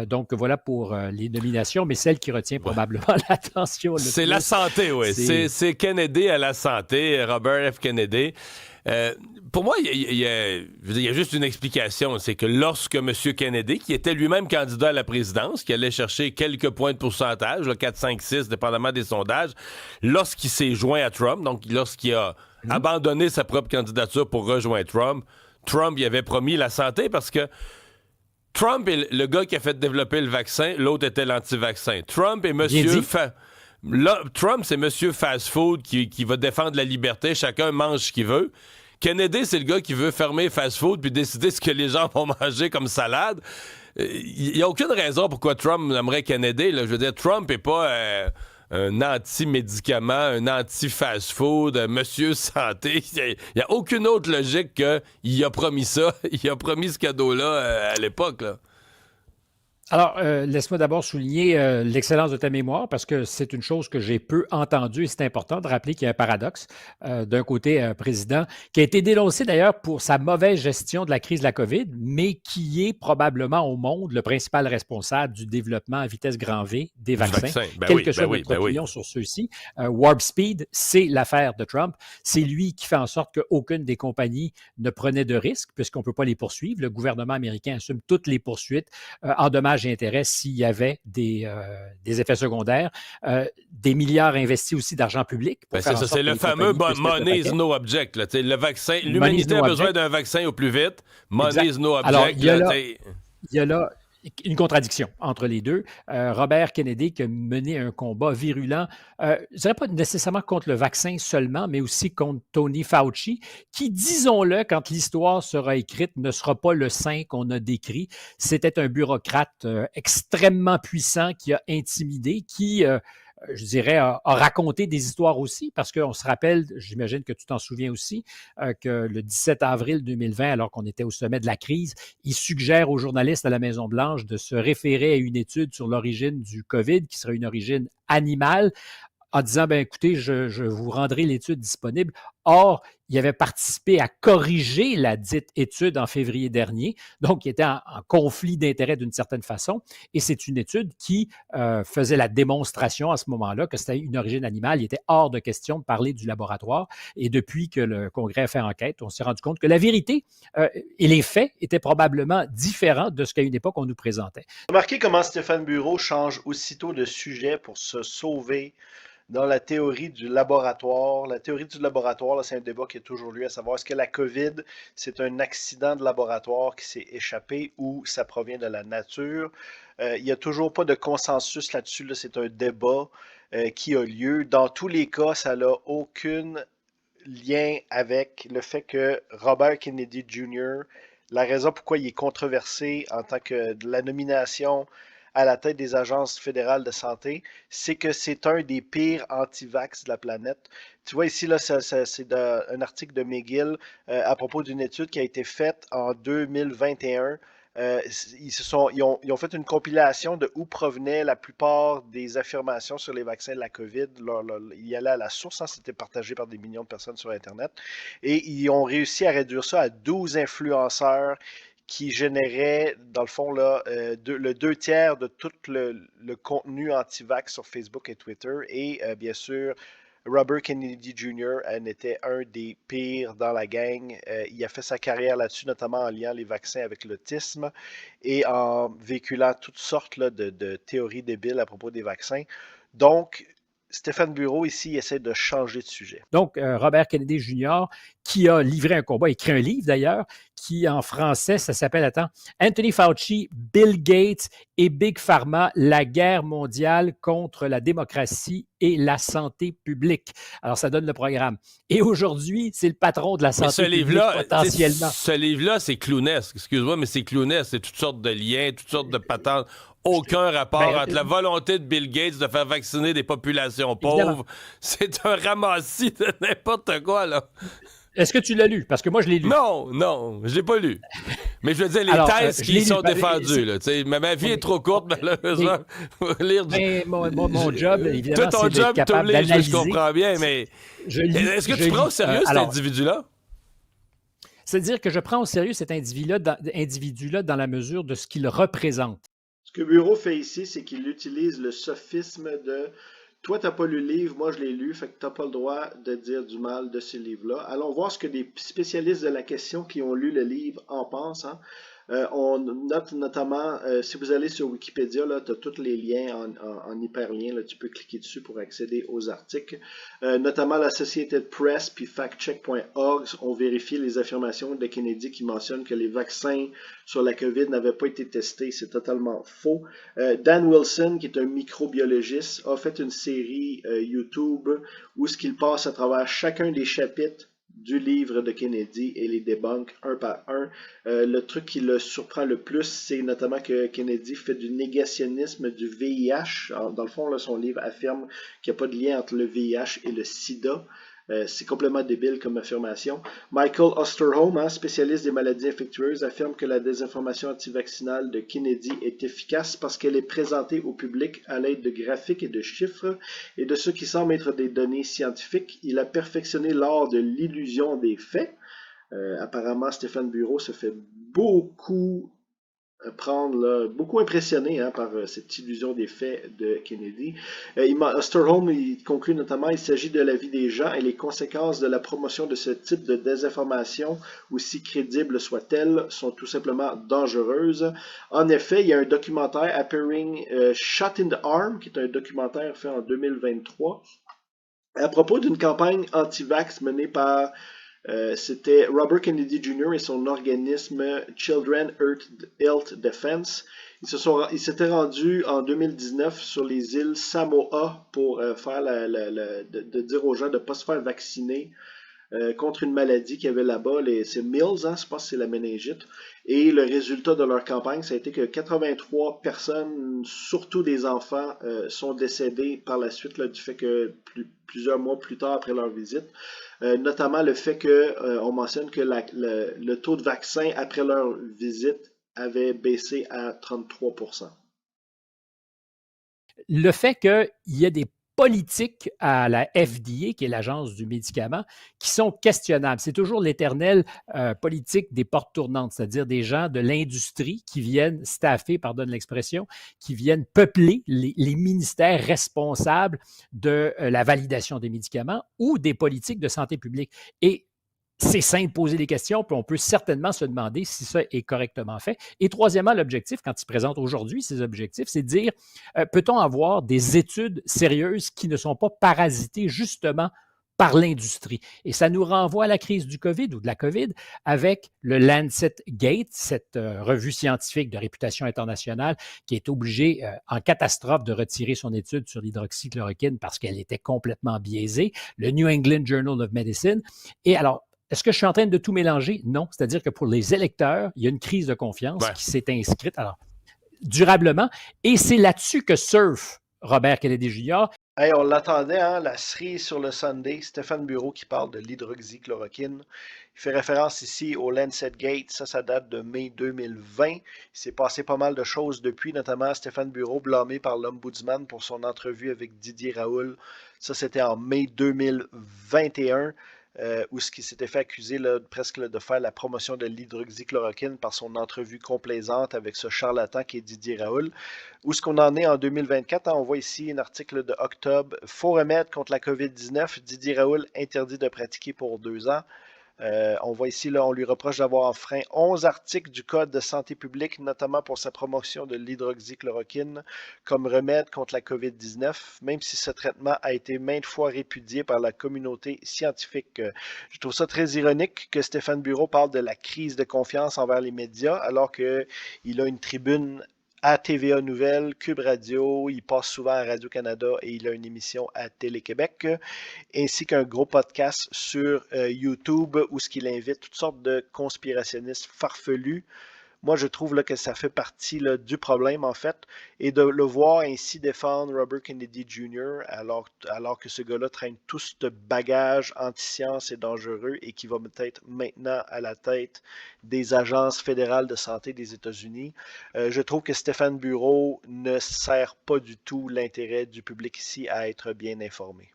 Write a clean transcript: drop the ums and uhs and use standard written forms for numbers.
Donc voilà pour les nominations, mais celle qui retient Ouais. probablement l'attention le C'est plus, la santé, oui. c'est C'est Kennedy à la santé, Robert F. Kennedy. Euh, pour moi, il y a juste une explication. C'est que lorsque M. Kennedy, qui était lui-même candidat à la présidence, qui allait chercher quelques points de pourcentage, là, 4, 5, 6, dépendamment des sondages, lorsqu'il s'est joint à Trump, donc lorsqu'il a abandonné sa propre candidature pour rejoindre Trump, il avait promis la santé parce que Trump est le gars qui a fait développer le vaccin, l'autre était l'anti-vaccin. Trump est monsieur... Trump, c'est monsieur fast-food qui va défendre la liberté, chacun mange ce qu'il veut. Kennedy, c'est le gars qui veut fermer fast-food puis décider ce que les gens vont manger comme salade. Il n'y a aucune raison pourquoi Trump aimerait Kennedy. Là. Je veux dire, Trump n'est pas un anti-médicament, un anti-fast-food, un monsieur santé. Il n'y a aucune autre logique qu'il a promis ça. Il a promis ce cadeau-là à l'époque. Là. Alors, laisse-moi d'abord souligner l'excellence de ta mémoire parce que c'est une chose que j'ai peu entendue et c'est important de rappeler qu'il y a un paradoxe. D'un côté, un président qui a été dénoncé d'ailleurs pour sa mauvaise gestion de la crise de la COVID, mais qui est probablement au monde le principal responsable du développement à vitesse grand V des vaccins. Quelle que soit notre opinion sur ceux-ci. Warp Speed, c'est l'affaire de Trump. C'est lui qui fait en sorte qu'aucune des compagnies ne prenait de risques puisqu'on ne peut pas les poursuivre. Le gouvernement américain assume toutes les poursuites en dommages et intérêts s'il y avait des effets secondaires, des milliards investis aussi d'argent public. C'est le fameux money is no object. Là, le vaccin, l'humanité a besoin d'un vaccin au plus vite. Money is no object. Alors, il y a là une contradiction entre les deux. Robert Kennedy qui a mené un combat virulent, je ne dirais pas nécessairement contre le vaccin seulement, mais aussi contre Tony Fauci, qui, disons-le, quand l'histoire sera écrite, ne sera pas le saint qu'on a décrit. C'était un bureaucrate extrêmement puissant qui a intimidé, qui... je dirais, a raconté des histoires aussi, parce qu'on se rappelle, j'imagine que tu t'en souviens aussi, que le 17 avril 2020, alors qu'on était au sommet de la crise, il suggère aux journalistes à la Maison-Blanche de se référer à une étude sur l'origine du COVID, qui serait une origine animale, en disant, ben écoutez, je vous rendrai l'étude disponible. Or, il avait participé à corriger la dite étude en février dernier, donc il était en conflit d'intérêts d'une certaine façon, et c'est une étude qui faisait la démonstration à ce moment-là que c'était une origine animale. Il était hors de question de parler du laboratoire, et depuis que le Congrès a fait enquête, on s'est rendu compte que la vérité et les faits étaient probablement différents de ce qu'à une époque on nous présentait. Remarquez comment Stéphane Bureau change aussitôt de sujet pour se sauver dans la théorie du laboratoire. La théorie du laboratoire, là, c'est un débat qui a toujours lieu, à savoir est-ce que la COVID, c'est un accident de laboratoire qui s'est échappé ou ça provient de la nature. Il n'y a toujours pas de consensus là-dessus. Là, c'est un débat qui a lieu. Dans tous les cas, ça n'a aucun lien avec le fait que Robert Kennedy Jr., la raison pourquoi il est controversé en tant que de la nomination à la tête des agences fédérales de santé, c'est que c'est un des pires anti-vax de la planète. Tu vois ici, là, c'est un article de McGill à propos d'une étude qui a été faite en 2021. Ils ont fait une compilation de où provenaient la plupart des affirmations sur les vaccins de la COVID. Il y allait à la source, hein, c'était partagé par des millions de personnes sur Internet. Et ils ont réussi à réduire ça à 12 influenceurs qui générait, dans le fond, là, le 2 tiers de tout le contenu anti-vax sur Facebook et Twitter. Et bien sûr, Robert Kennedy Jr. était un des pires dans la gang. Il a fait sa carrière là-dessus, notamment en liant les vaccins avec l'autisme et en véhiculant toutes sortes là, de théories débiles à propos des vaccins. Donc, Stéphane Bureau, ici, essaie de changer de sujet. Donc, Robert Kennedy Jr., qui a livré un combat, écrit un livre d'ailleurs, qui en français, ça s'appelle, Anthony Fauci, Bill Gates et Big Pharma, la guerre mondiale contre la démocratie et la santé publique. Alors, ça donne le programme. Et aujourd'hui, c'est le patron de la santé publique, potentiellement. Ce livre-là, c'est clownesque. Excuse-moi, mais c'est clownesque. C'est toutes sortes de liens, toutes sortes de patentes. Aucun rapport entre la volonté de Bill Gates de faire vacciner des populations pauvres. Évidemment. C'est un ramassis de n'importe quoi, là. Est-ce que tu l'as lu? Parce que moi, je l'ai lu. Non, je l'ai pas lu. Mais je veux dire, les thèses qui sont défendues, là. Ma vie est trop courte, malheureusement. Lire mon job, évidemment, ton job t'oblige, je comprends bien, mais est-ce que tu prends au sérieux cet individu-là? C'est-à-dire que je prends au sérieux cet individu-là dans la mesure de ce qu'il représente. que Bureau fait ici, c'est qu'il utilise le sophisme de toi, t'as pas lu le livre, moi je l'ai lu, fait que t'as pas le droit de dire du mal de ce livre-là. Allons voir ce que des spécialistes de la question qui ont lu le livre en pensent. Hein. On note notamment, si vous allez sur Wikipédia, là, tu as tous les liens en hyperlien, là, tu peux cliquer dessus pour accéder aux articles. Notamment l'Associated Press puis factcheck.org ont vérifié les affirmations de Kennedy qui mentionnent que les vaccins sur la COVID n'avaient pas été testés. C'est totalement faux. Dan Wilson, qui est un microbiologiste, a fait une série YouTube où ce qu'il passe à travers chacun des chapitres du livre de Kennedy et les débunk un par un. Le truc qui le surprend le plus, c'est notamment que Kennedy fait du négationnisme du VIH. Alors, dans le fond, là, son livre affirme qu'il n'y a pas de lien entre le VIH et le sida. C'est complètement débile comme affirmation. Michael Osterholm, spécialiste des maladies infectieuses, affirme que la désinformation antivaccinale de Kennedy est efficace parce qu'elle est présentée au public à l'aide de graphiques et de chiffres et de ce qui semble être des données scientifiques. Il a perfectionné l'art de l'illusion des faits. Apparemment, Stéphane Bureau se fait beaucoup beaucoup impressionné par cette illusion des faits de Kennedy. Osterholm il conclut notamment il s'agit de la vie des gens et les conséquences de la promotion de ce type de désinformation, aussi crédibles soient-elles, sont tout simplement dangereuses. En effet, il y a un documentaire Appearing Shot in the Arm, qui est un documentaire fait en 2023, à propos d'une campagne anti-vax menée par c'était Robert Kennedy Jr. et son organisme Children Health Defense. Ils s'étaient rendus en 2019 sur les îles Samoa pour faire de dire aux gens de ne pas se faire vacciner contre une maladie qu'il y avait là-bas, c'est Mills, je pense que c'est la méningite. Et le résultat de leur campagne, ça a été que 83 personnes, surtout des enfants, sont décédées par la suite là, du fait que plusieurs mois plus tard après leur visite. Notamment le fait qu'on mentionne que le taux de vaccin après leur visite avait baissé à 33%. Le fait qu'il y ait des politiques à la FDA, qui est l'Agence du médicament, qui sont questionnables. C'est toujours l'éternelle politique des portes tournantes, c'est-à-dire des gens de l'industrie qui viennent staffer, pardonne l'expression, qui viennent peupler les ministères responsables de la validation des médicaments ou des politiques de santé publique. Et c'est simple de poser des questions, puis on peut certainement se demander si ça est correctement fait. Et troisièmement, l'objectif, quand il présente aujourd'hui ses objectifs, c'est de dire, peut-on avoir des études sérieuses qui ne sont pas parasitées justement par l'industrie? Et ça nous renvoie à la crise du COVID ou de la COVID avec le Lancet Gate, cette revue scientifique de réputation internationale qui est obligée en catastrophe de retirer son étude sur l'hydroxychloroquine parce qu'elle était complètement biaisée, le New England Journal of Medicine. Et alors, est-ce que je suis en train de tout mélanger? Non. C'est-à-dire que pour les électeurs, il y a une crise de confiance qui s'est inscrite durablement. Et c'est là-dessus que surfe Robert Kennedy Jr. Hey, on l'attendait, la cerise sur le Sunday. Stéphane Bureau qui parle de l'hydroxychloroquine. Il fait référence ici au Lancet Gate. Ça date de mai 2020. Il s'est passé pas mal de choses depuis, notamment Stéphane Bureau blâmé par l'Ombudsman pour son entrevue avec Didier Raoult. Ça, c'était en mai 2021. Où ce qui s'était fait accuser presque de faire la promotion de l'hydroxychloroquine par son entrevue complaisante avec ce charlatan qui est Didier Raoult. Où ce qu'on en est en 2024, on voit ici un article de octobre. Faux remède contre la COVID-19, Didier Raoult interdit de pratiquer pour 2 ans. On voit ici, on lui reproche d'avoir enfreint 11 articles du Code de santé publique, notamment pour sa promotion de l'hydroxychloroquine comme remède contre la COVID-19, même si ce traitement a été maintes fois répudié par la communauté scientifique. Je trouve ça très ironique que Stéphane Bureau parle de la crise de confiance envers les médias, alors qu'il a une tribune à TVA Nouvelles, Cube Radio, il passe souvent à Radio-Canada et il a une émission à Télé-Québec, ainsi qu'un gros podcast sur YouTube où ce qu'il invite toutes sortes de conspirationnistes farfelus. Moi, je trouve que ça fait partie du problème, en fait, et de le voir ainsi défendre Robert Kennedy Jr. alors que ce gars-là traîne tout ce bagage anti-science et dangereux et qui va peut-être maintenant à la tête des agences fédérales de santé des États-Unis. Je trouve que Stéphane Bureau ne sert pas du tout l'intérêt du public ici à être bien informé.